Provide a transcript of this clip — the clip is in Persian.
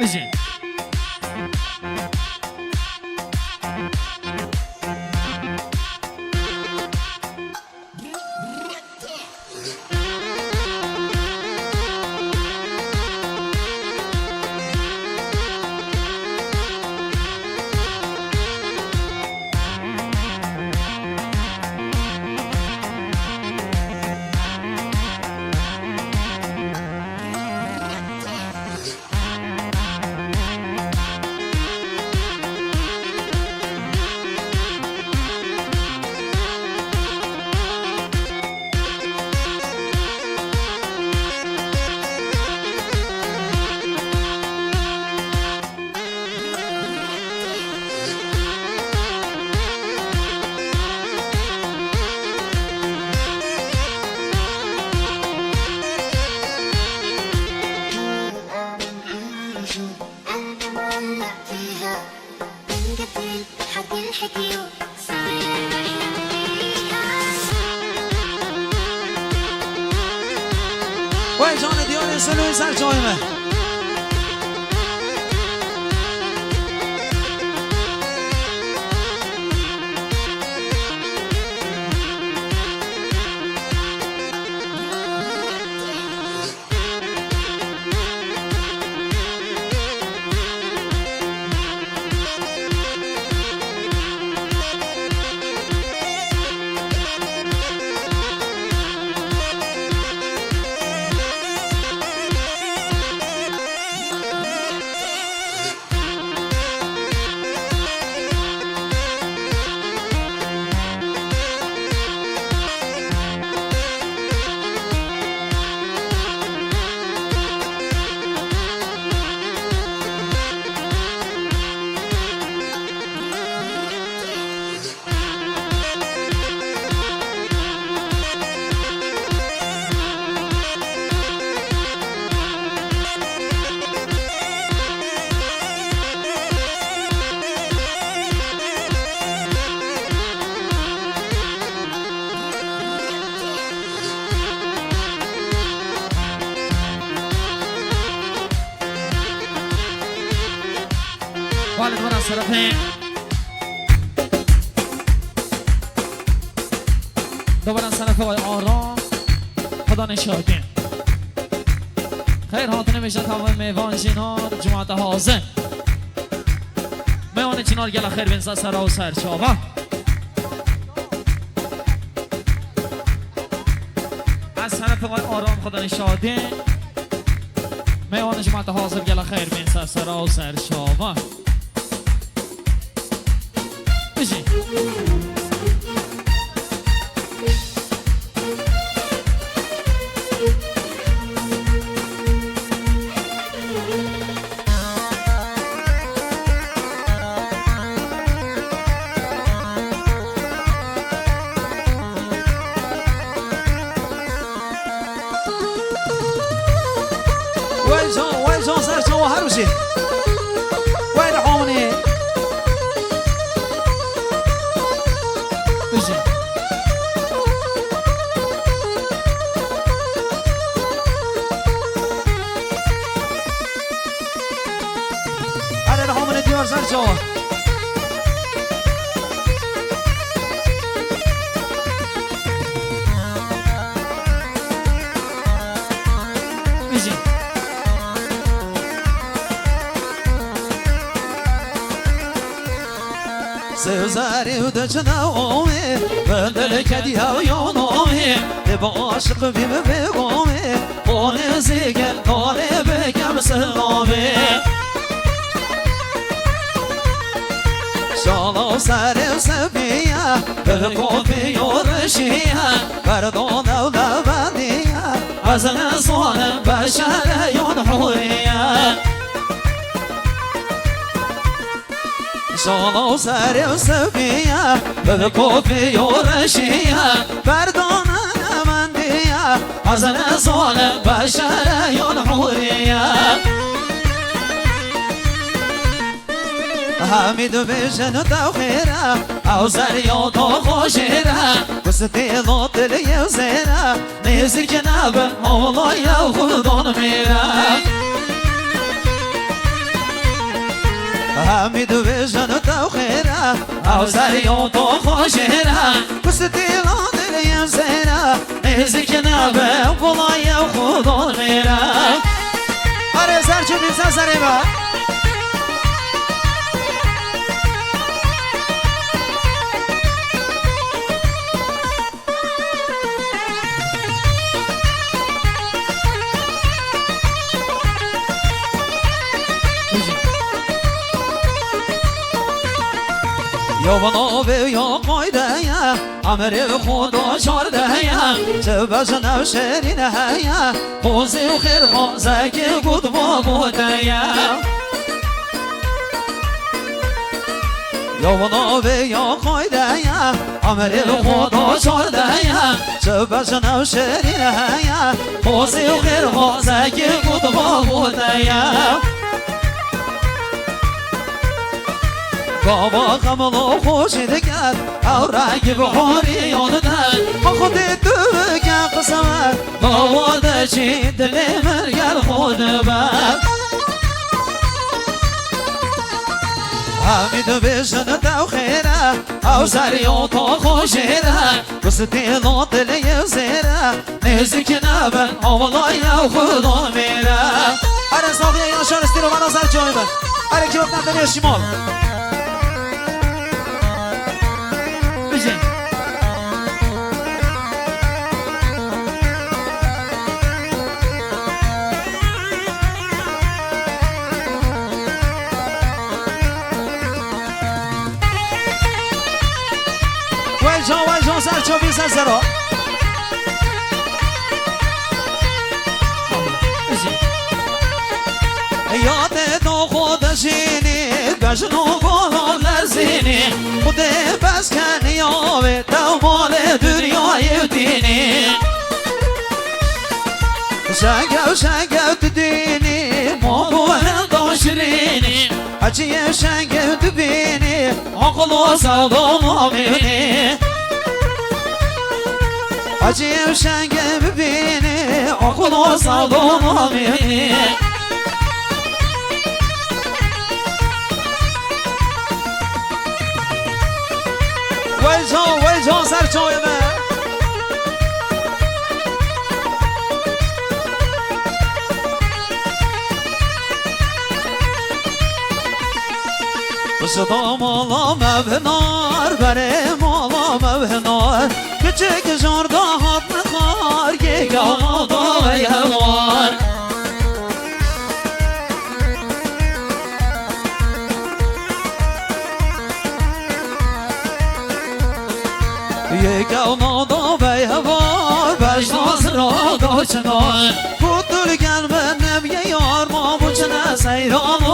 بجي وای جان دیار سلوی سر جایمه والد برا سرفه دوباره سرفه وای آرام خدا نشاده خیر هاتونه میشه تمام میوان جنار جماعت حاضر میوان جنار گل خیر بینسا سرا و سرچاوه از سرفه وای آرام خدا نشاده میوان جماعت حاضر گل خیر بینسا سرا و سرچاوه بجی وين جون سر جوا هروشي وين عوني بجي أنا رحوم من ديار سر جوا بجي سوزاري ودجناومي بدل كديها ويونومي بعاشق بيم بقومي قولي زيقل قولي بكم سلومي شالو ساري وسبيا بالقوفي ورشيا بردون ولبانيا عزل صون بشر ينحويا شالو ساري وسبيا بالقوفي ورشيا بردون ولبانيا عزل صون بشر ينحويا حمید بجن تو خیره او زریو تو خوشیره بستی لو دلیو زیره نیزی کناب مولای خودون میره حمید ویژن تو خیره او سریع تو خوشیره کست دیلان دلیم زیره نزدیک نبه بلای خدا غیره آره سرچو بیمسن سری با یا بنابه یا قایده یا امر خدا شارده یا چه بزنم شرینه یا خوزی و خیر خوزه که بود با بوده یا بنابه یا قایده یا امر خدا شارده یا چه بزنم شرینه یا خوزی و خیر خوزه که بود با بوده یا بابا قملو خوشی دکر او رنگ بخوری یادتر با خودی تو که قسمت بابا دچی دلی مرگر خود بر حمید بیشن تو خیره او سریع تو خوشیره کستی نو دلی زیره نزدیک نبن اولای او خدا میره اره ساقیه یا شارستی رو بنا سر جای بر اره که وقت نبنی شمال وای سر چو بیسن سرا یاد تو خودشینی گشنو گلان لرزینی خوده بس کنی آوه تو مال دنیای دینی شنگو دینی ما بوهن داشرینی هچیه شنگو دبینی عقل و سلام آمینی هچیه شنگو ببینی عقل و سلام آمینی وای جان سر چای من صدا مالا مبنار بره مالا مبنار küçük zorda hatlı kar Yegana da yalvar Yegana da yalvar Beş sıra da çınar Kutur gelmenem ye yarma bu çene seyran